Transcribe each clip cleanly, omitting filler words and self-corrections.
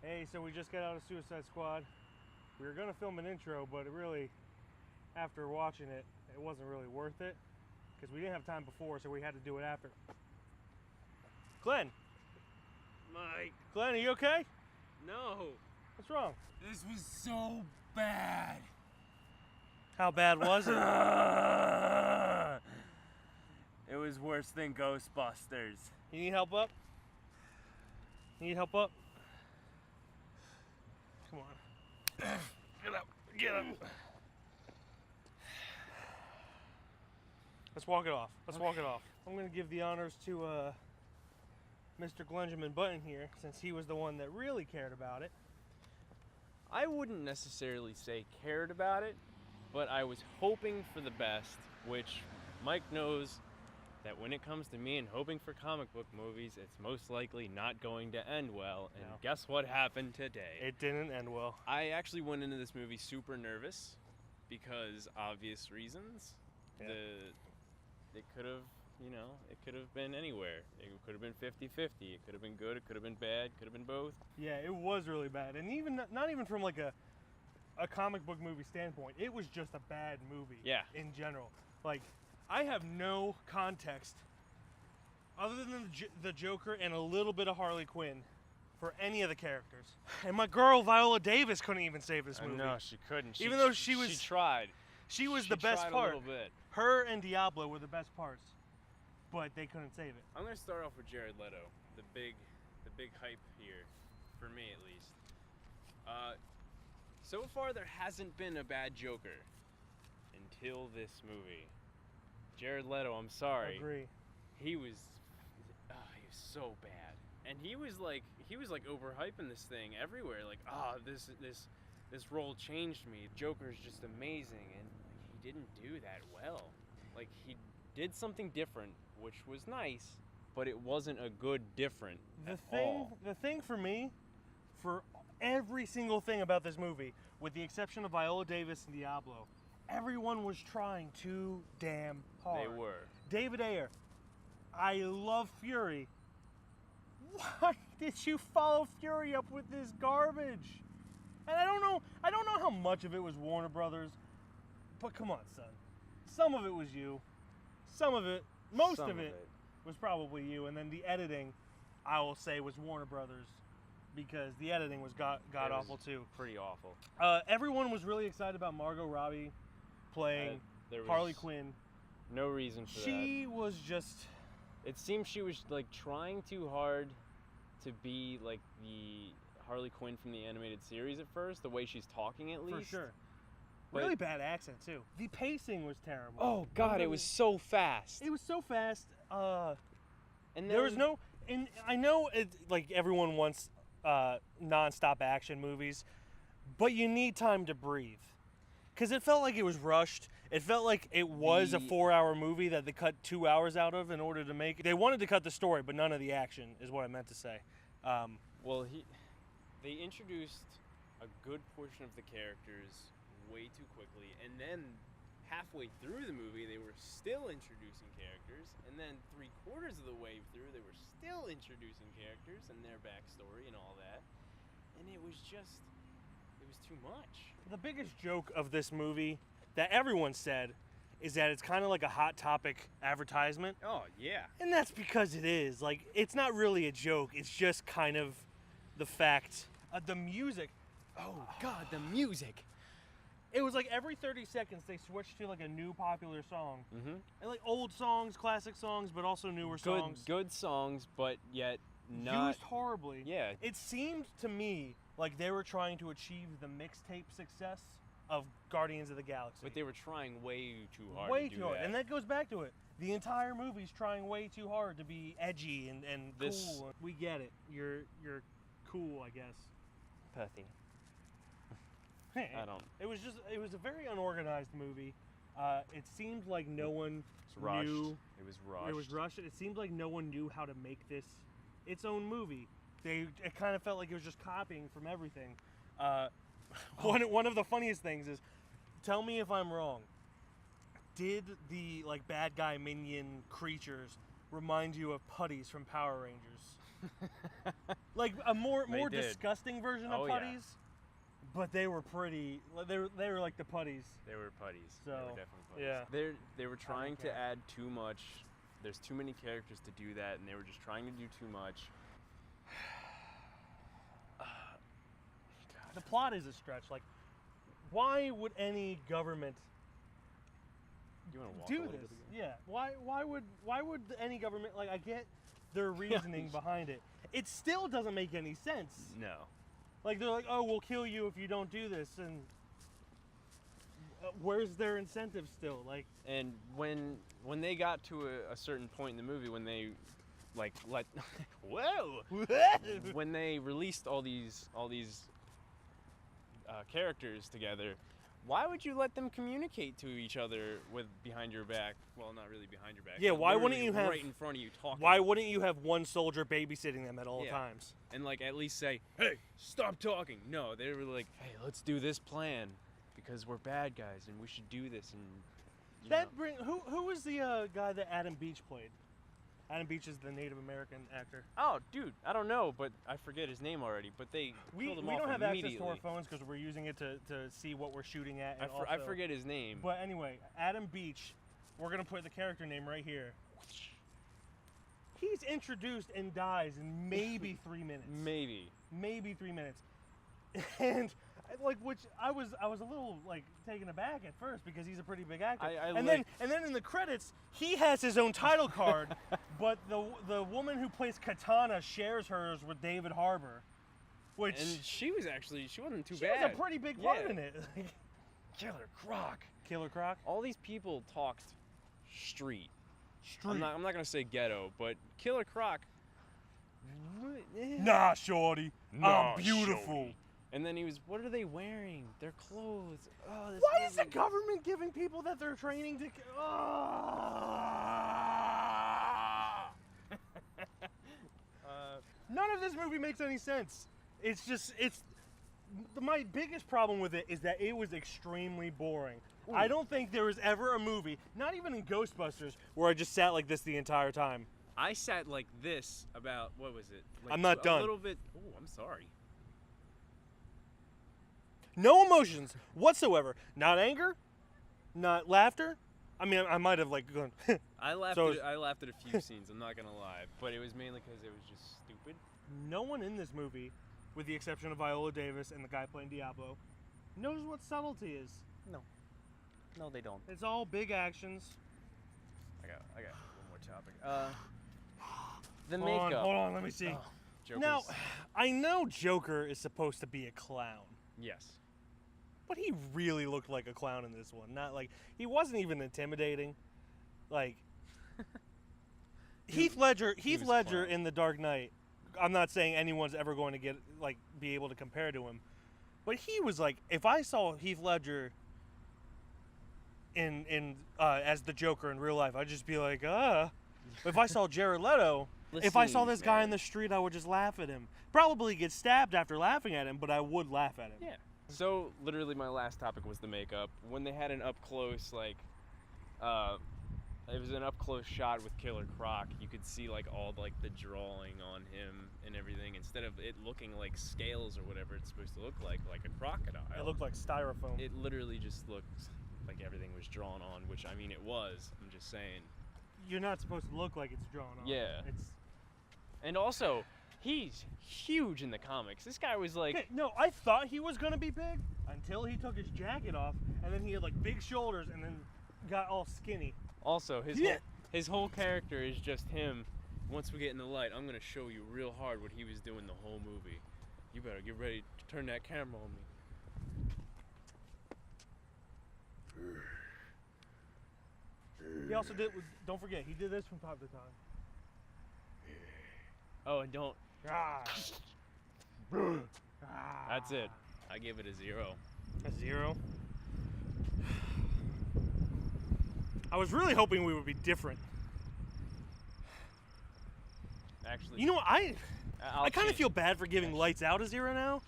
Hey, so we just got out of Suicide Squad. We were gonna film an intro, but it really, after watching it, it wasn't really worth it because we didn't have time before, so we had to do it after. Glenn, Mike. Glenn, are you okay? No. What's wrong? This was so bad. How bad was it? It was worse than Ghostbusters. You need help up? You need help up? Come on. Get up. Get up. Let's walk it off. Let's walk it off. I'm going to give the honors to Mr. Glenjamin Button here, since he was the one that really cared about it. I wouldn't necessarily say cared about it, but I was hoping for the best, which Mike knows that when it comes to me and hoping for comic book movies, it's most likely not going to end well. And No. Guess what happened today? It didn't end well. I actually went into this movie super nervous because obvious reasons. Yeah. It could have, it could have been anywhere. It could have been 50-50. It could have been good. It could have been bad. Could have been both. Yeah, it was really bad. And even not even from like a comic book movie standpoint, it was just a bad movie. Yeah. In general. Like, I have no context other than the Joker and a little bit of Harley Quinn for any of the characters. And my girl Viola Davis couldn't even save this movie. No, she couldn't. Even though she tried. She was the best tried part. A little bit. Her and Diablo were the best parts, but they couldn't save it. I'm gonna start off with Jared Leto, the big hype here, for me at least. So far there hasn't been a bad Joker until this movie. Jared Leto, I'm sorry. I agree. He was so bad, and he was like overhyping this thing everywhere. Like, this role changed me. Joker's just amazing, and he didn't do that well. Like, he did something different, which was nice, but it wasn't a good different at all. The thing for me, for every single thing about this movie, with the exception of Viola Davis and Diablo, everyone was trying too damn hard. They were. David Ayer, I love Fury. Why did you follow Fury up with this garbage? And I don't know how much of it was Warner Brothers, but come on, son. Some of it was you. Most of it was probably you, and then the editing, I will say, was Warner Brothers, because the editing was god awful too. Pretty awful. Everyone was really excited about Margot Robbie playing There was Harley Quinn. No reason for that. She was just... It seemed she was like trying too hard to be like the Harley Quinn from the animated series at first, the way she's talking at least. For sure. But Really bad accent too. The pacing was terrible. Oh God, it was so fast. It was so fast. And then, There was no... And I know like everyone wants non-stop action movies, but you need time to breathe. Because it felt like it was rushed. It felt like it was a 4-hour movie that they cut 2 hours out of in order to make it. They wanted to cut the story, but none of the action is what I meant to say. Well, they introduced a good portion of the characters way too quickly, and then halfway through the movie, they were still introducing characters, and then 3/4 of the way through, they were still introducing characters and their backstory and all that, and it was too much. The biggest joke of this movie that everyone said is that it's kind of like a Hot Topic advertisement. Oh, yeah. And that's because it is. Like, it's not really a joke. It's just kind of the fact. The music. Oh, God, the music. It was like every 30 seconds they switched to like a new popular song. Mm-hmm. And like old songs, classic songs, but also newer songs. Good songs, but yet not... Used horribly. Yeah. It seemed to me like they were trying to achieve the mixtape success of Guardians of the Galaxy. But they were trying way too hard Way to do too hard. that. And that goes back to it. The entire movie's trying way too hard to be edgy and cool. We get it. You're cool, I guess. Petty. I don't... It was a very unorganized movie. It seemed like no one It's rushed. knew. It was rushed. It was rushed. It seemed like no one knew how to make this its own movie. It kind of felt like it was just copying from everything. One of the funniest things is, tell me if I'm wrong. Did the like bad guy minion creatures remind you of putties from Power Rangers? Like a more They did. disgusting version Oh, of yeah. putties. But they were pretty. They were like the putties. They were putties. So, they were definitely putties. yeah. They were trying to care. add too much. There's too many characters to do that, and they were just trying to do too much. The plot is a stretch. Like, why would any government You want to walk a do little this? bit again? Yeah. Why would any government, like, I get their reasoning behind it. It still doesn't make any sense. No. Like, they're like, oh, we'll kill you if you don't do this, and where's their incentive still? Like, And when they got to a certain point in the movie, when they like let whoa, when they released all these characters together, why would you let them communicate to each other with behind your back? Well, not really behind your back. Yeah, but why wouldn't literally you have- right in front of you talking? why wouldn't you have one soldier babysitting them at all Yeah. times? And like at least say, hey, stop talking. No, they were like, hey, let's do this plan because we're bad guys and we should do this. And you know. Who was the guy that Adam Beach played? Adam Beach is the Native American actor. Oh, dude, I don't know, but I forget his name already. But they We killed him don't off have access to immediately. our phones because we're using it to see what we're shooting at. And I also, forget his name. But anyway, Adam Beach, we're gonna put the character name right here. He's introduced and dies in maybe 3 minutes. Maybe 3 minutes. And like, which I was a little like taken aback at first because he's a pretty big actor. and then in the credits he has his own title card, but the woman who plays Katana shares hers with David Harbour, which and she wasn't too she bad. was a pretty big part Yeah. in it. Killer Croc. Killer Croc. All these people talked street. I'm not gonna say ghetto, but Killer Croc. Nah, shorty. Nah, I'm beautiful. shorty. And then he was, what are they wearing? Their clothes. Oh, this Why is the movie- government giving people that they're training to? None of this movie makes any sense. My biggest problem with it is that it was extremely boring. Ooh. I don't think there was ever a movie, not even in Ghostbusters, where I just sat like this the entire time. I sat like this about, what was it? Like I'm not done. A little bit. Oh, I'm sorry. No emotions whatsoever. Not anger, not laughter. I mean, I might have like gone. I laughed. So I laughed at a few scenes. I'm not gonna lie, but it was mainly because it was just stupid. No one in this movie, with the exception of Viola Davis and the guy playing Diablo, knows what subtlety is. No, they don't. It's all big actions. I got one more topic. The Hold on, makeup. hold on, let me see. Oh, Joker's, Now, I know Joker is supposed to be a clown, yes. but he really looked like a clown in this one. Not like he wasn't even intimidating. Like Heath Ledger was clown. in The Dark Knight. I'm not saying anyone's ever going to be able to compare to him, but he was like, if I saw Heath Ledger in as the Joker in real life, I'd just be like, If I saw Jared Leto, if I saw this guy in the street, I would just laugh at him. Probably get stabbed after laughing at him, but I would laugh at him. Yeah. So literally, my last topic was the makeup. When they had an up close, like, it was an up close shot with Killer Croc. You could see like all like the drawing on him and everything. Instead of it looking like scales or whatever it's supposed to look like a crocodile. It looked like styrofoam. It literally just looked like everything was drawn on, which I mean it was. I'm just saying. You're not supposed to look like it's drawn on. Yeah. It's And also, he's huge in the comics. This guy was like. okay, no, I thought he was gonna be big until he took his jacket off, and then he had like big shoulders, and then got all skinny. Also, Yeah. his whole character is just him. Once we get in the light, I'm gonna show you real hard what he was doing the whole movie. You better get ready to turn that camera on me. He also did. Don't forget, he did this from time to time. Oh, and don't. Ah. That's it. I give it a 0. A 0. I was really hoping we would be different. Actually, You know what? I I'll kind of change- feel bad for giving Lights Out a 0 now,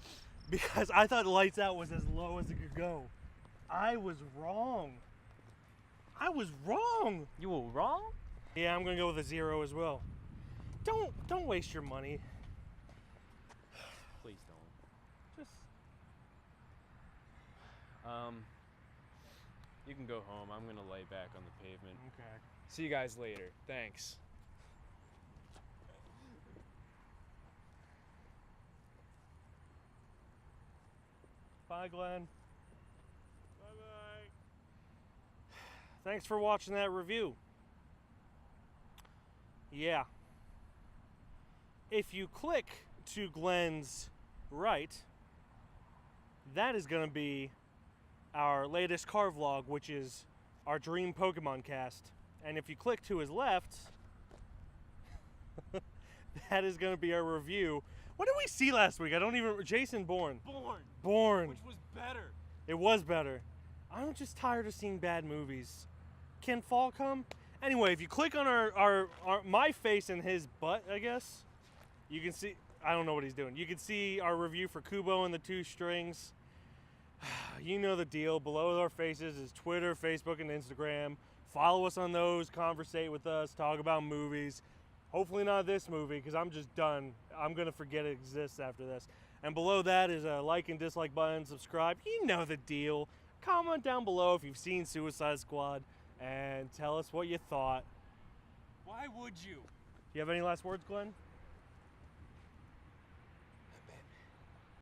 because I thought Lights Out was as low as it could go. I was wrong. I was wrong. You were wrong. Yeah, I'm gonna go with a 0 as well. Don't waste your money. Please don't. Just You can go home. I'm gonna lay back on the pavement. okay. See you guys later. Thanks. Bye, Glenn. Bye-bye. Thanks for watching that review. Yeah. If you click to Glenn's right, that is going to be our latest car vlog, which is our Dream Pokemon cast. And if you click to his left, that is going to be our review. What did we see last week? I don't even... Jason Bourne. Bourne. Which was better. It was better. I'm just tired of seeing bad movies. Can fall come? Anyway, if you click on our my face and his butt, I guess, you can see... I don't know what he's doing. You can see our review for Kubo and the Two Strings. You know the deal. Below our faces is Twitter, Facebook, and Instagram. Follow us on those. Conversate with us. Talk about movies. Hopefully not this movie, because I'm just done. I'm going to forget it exists after this. And below that is a like and dislike button. Subscribe. You know the deal. Comment down below if you've seen Suicide Squad. And tell us what you thought. Why would you? You have any last words, Glenn?